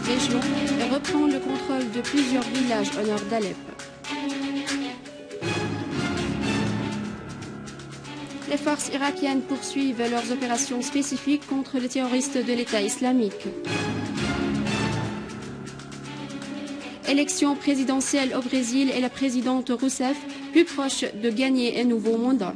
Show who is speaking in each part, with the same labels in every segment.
Speaker 1: région et reprend le contrôle de plusieurs villages au nord d'Alep. Les forces irakiennes poursuivent leurs opérations spécifiques contre les terroristes de l'État islamique. Élection présidentielle au Brésil et la présidente Rousseff plus proche de gagner un nouveau mandat.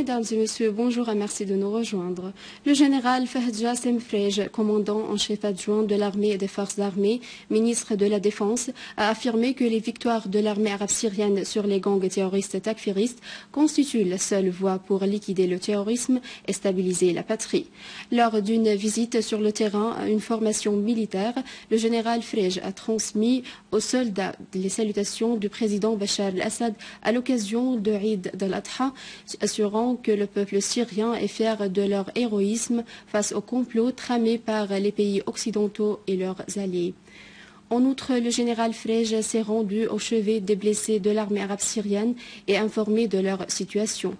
Speaker 1: Mesdames et messieurs, bonjour et merci de nous rejoindre. Le général Fahd Jassem Frege, commandant en chef adjoint de l'armée et des forces armées, ministre de la Défense, a affirmé que les victoires de l'armée arabe syrienne sur les gangs terroristes takfiristes constituent la seule voie pour liquider le terrorisme et stabiliser la patrie. Lors d'une visite sur le terrain à une formation militaire, le général Frege a transmis aux soldats les salutations du président Bachar al-Assad à l'occasion de Eid al-Adha, assurant que le peuple syrien est fier de leur héroïsme face au complot tramé par les pays occidentaux et leurs alliés. En outre, le général Frege s'est rendu au chevet des blessés de l'armée arabe syrienne et informé de leur situation.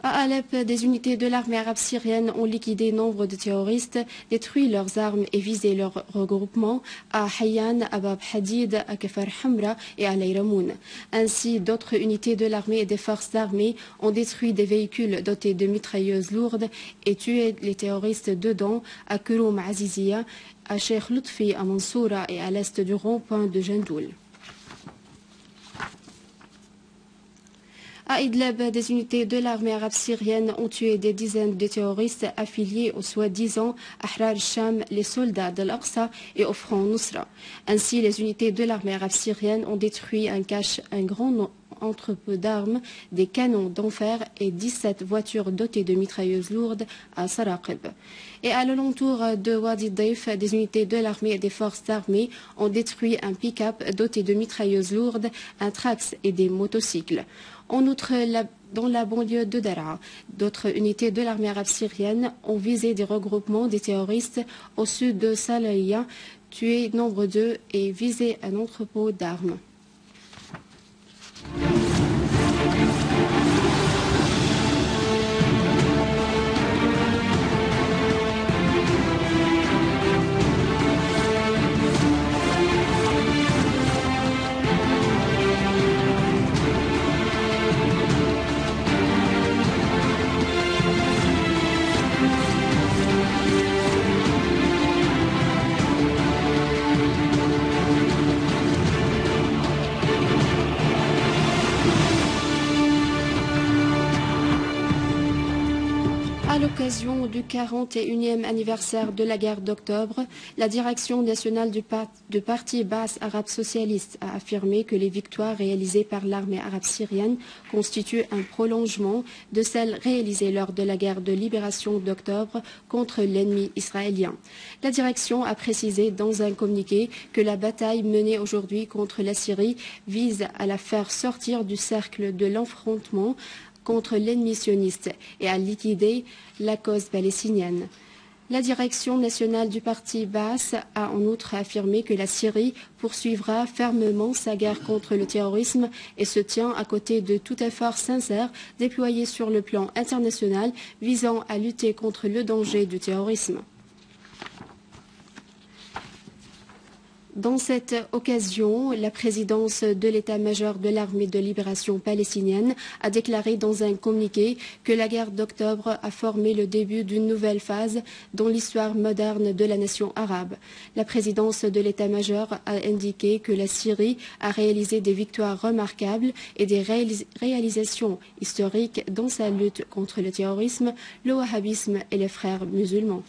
Speaker 1: À Alep, des unités de l'armée arabe syrienne ont liquidé nombre de terroristes, détruit leurs armes et visé leur regroupement à Hayyan, à Bab Hadid, à Kafar Hamra et à Layramoun. Ainsi, d'autres unités de l'armée et des forces armées ont détruit des véhicules dotés de mitrailleuses lourdes et tué les terroristes dedans à Kuroum Azizia, à Sheikh Lutfi, à Mansoura et à l'est du rond-point de Jandoul. À Idlib, des unités de l'armée arabe syrienne ont tué des dizaines de terroristes affiliés au soi-disant Ahrar al-Sham, les soldats d'Al-Aqsa et au Front Nusra. Ainsi, les unités de l'armée arabe syrienne ont détruit un grand entrepôt d'armes, des canons d'enfer et 17 voitures dotées de mitrailleuses lourdes à Saraqib. Et à l'alentour de Wadi Daif, des unités de l'armée et des forces armées ont détruit un pick-up doté de mitrailleuses lourdes, un trax et des motocycles. En outre, dans la banlieue de Daraa, d'autres unités de l'armée arabe syrienne ont visé des regroupements des terroristes au sud de Salaya, tué nombre d'eux et visé un entrepôt d'armes. À l'occasion du 41e anniversaire de la guerre d'octobre, la direction nationale du parti Baas arabe socialiste a affirmé que les victoires réalisées par l'armée arabe syrienne constituent un prolongement de celles réalisées lors de la guerre de libération d'octobre contre l'ennemi israélien. La direction a précisé dans un communiqué que la bataille menée aujourd'hui contre la Syrie vise à la faire sortir du cercle de l'affrontement contre l'ennemi sioniste et à liquider la cause palestinienne. La direction nationale du parti Baas a en outre affirmé que la Syrie poursuivra fermement sa guerre contre le terrorisme et se tient à côté de tout effort sincère déployé sur le plan international visant à lutter contre le danger du terrorisme. Dans cette occasion, la présidence de l'état-major de l'armée de libération palestinienne a déclaré dans un communiqué que la guerre d'octobre a formé le début d'une nouvelle phase dans l'histoire moderne de la nation arabe. La présidence de l'état-major a indiqué que la Syrie a réalisé des victoires remarquables et des réalisations historiques dans sa lutte contre le terrorisme, le wahhabisme et les frères musulmans.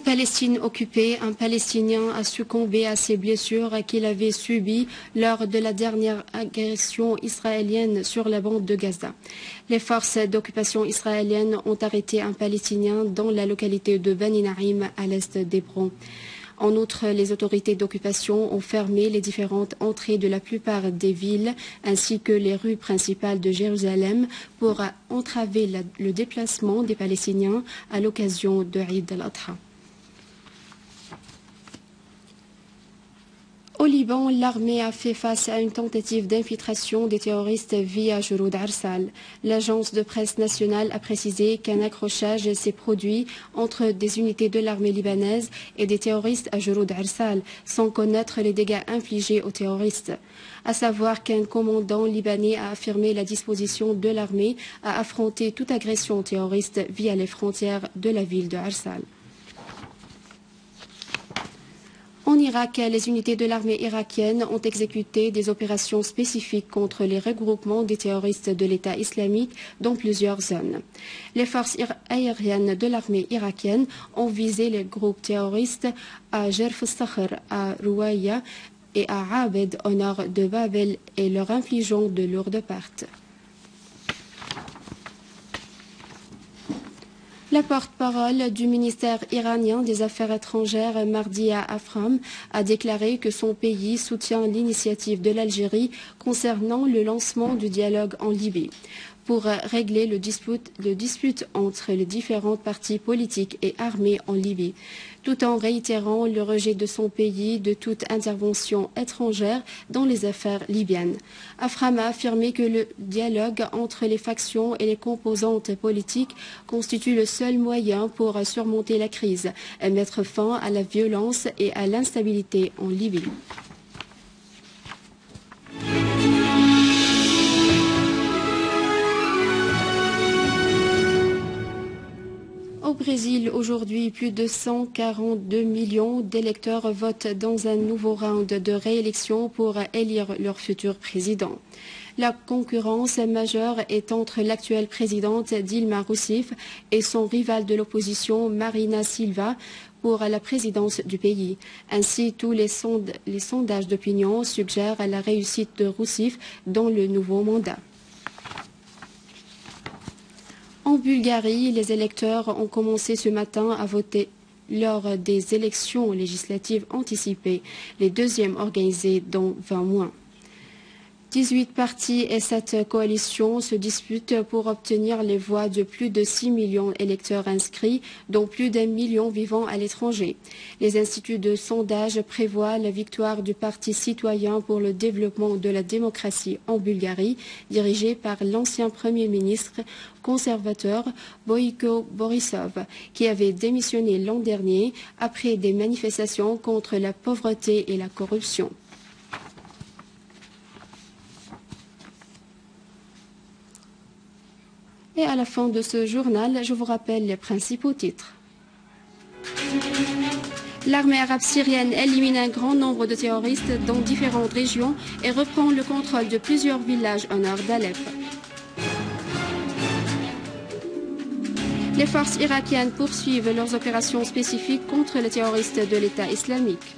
Speaker 1: Palestine occupée, un Palestinien a succombé à ses blessures qu'il avait subies lors de la dernière agression israélienne sur la bande de Gaza. Les forces d'occupation israéliennes ont arrêté un Palestinien dans la localité de Bani Naïm à l'est d'Hébron. En outre, les autorités d'occupation ont fermé les différentes entrées de la plupart des villes ainsi que les rues principales de Jérusalem pour entraver le déplacement des Palestiniens à l'occasion de Eid al-Adha. Au Liban, l'armée a fait face à une tentative d'infiltration des terroristes via Jouroud Arsal. L'agence de presse nationale a précisé qu'un accrochage s'est produit entre des unités de l'armée libanaise et des terroristes à Jouroud Arsal, sans connaître les dégâts infligés aux terroristes. À savoir qu'un commandant libanais a affirmé la disposition de l'armée à affronter toute agression terroriste via les frontières de la ville de Arsal. En Irak, les unités de l'armée irakienne ont exécuté des opérations spécifiques contre les regroupements des terroristes de l'État islamique dans plusieurs zones. Les forces aériennes de l'armée irakienne ont visé les groupes terroristes à Jerf al-Sakhr, à Rouaya et à Abed au nord de Babel et leur infligeant de lourdes pertes. La porte-parole du ministère iranien des Affaires étrangères, Mardia Afram, a déclaré que son pays soutient l'initiative de l'Algérie concernant le lancement du dialogue en Libye pour régler le dispute entre les différentes parties politiques et armées en Libye, tout en réitérant le rejet de son pays de toute intervention étrangère dans les affaires libyennes. Afram a affirmé que le dialogue entre les factions et les composantes politiques constitue le seul moyen pour surmonter la crise et mettre fin à la violence et à l'instabilité en Libye. Au Brésil, aujourd'hui, plus de 142 millions d'électeurs votent dans un nouveau round de réélection pour élire leur futur président. La concurrence majeure est entre l'actuelle présidente Dilma Rousseff et son rival de l'opposition Marina Silva pour la présidence du pays. Ainsi, tous les sondages d'opinion suggèrent la réussite de Rousseff dans le nouveau mandat. En Bulgarie, les électeurs ont commencé ce matin à voter lors des élections législatives anticipées, les deuxièmes organisées dans 20 mois. 18 partis et 7 coalitions se disputent pour obtenir les voix de plus de 6 millions d'électeurs inscrits, dont plus d'1 million vivant à l'étranger. Les instituts de sondage prévoient la victoire du Parti citoyen pour le développement de la démocratie en Bulgarie, dirigé par l'ancien Premier ministre conservateur Boyko Borisov, qui avait démissionné l'an dernier après des manifestations contre la pauvreté et la corruption. Et à la fin de ce journal, je vous rappelle les principaux titres. L'armée arabe syrienne élimine un grand nombre de terroristes dans différentes régions et reprend le contrôle de plusieurs villages au nord d'Alep. Les forces irakiennes poursuivent leurs opérations spécifiques contre les terroristes de l'État islamique.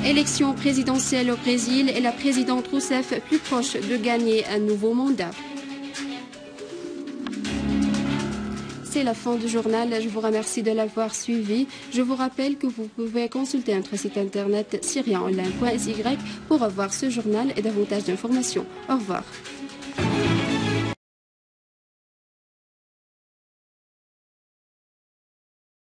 Speaker 1: Élection présidentielle au Brésil et la présidente Rousseff plus proche de gagner un nouveau mandat. C'est la fin du journal. Je vous remercie de l'avoir suivi. Je vous rappelle que vous pouvez consulter notre site internet syriaonline.sy pour avoir ce journal et davantage d'informations. Au revoir.